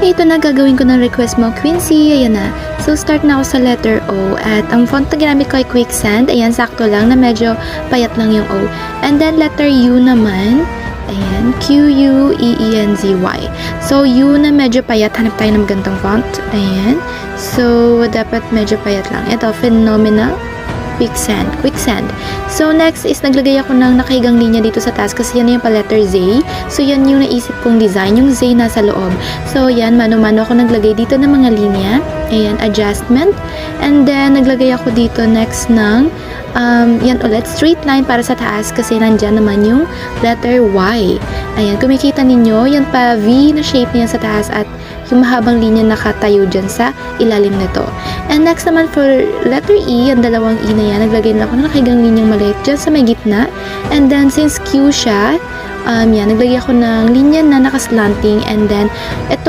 Ito na, gagawin ko ng request mo, Quincy. Ayan na. So, start na ako sa letter O. At ang font na ginamit ko ay Quicksand. Ayan, sakto lang na medyo payat lang yung O. And then, letter U naman. Ayan, Queenzy. So, U na medyo payat. Hanap tayo ng magandang font. Ayan. So, dapat medyo payat lang. Ito, Phenomenal. Quicksand. So, next is naglagay ako ng nakahigang linya dito sa taas kasi yan yung pa-letter Z. So, yan yung naisip kong design. Yung Z nasa loob. So, yan, mano-mano ako naglagay dito ng mga linya. Ayan, adjustment. And then, naglagay ako dito next ng yan ulit, straight line para sa taas kasi nandyan naman yung letter Y. Ayan, kumikita ninyo, yan pa V na shape niya sa taas at yung mahabang linya nakatayo dyan sa ilalim nito. And next naman for letter E, yung dalawang E na yan, naglagay na ako ng nakahigang linyang maliit dyan sa may gitna. And then since Q siya, yan, naglagay ako ng linya na nakaslanting and then ito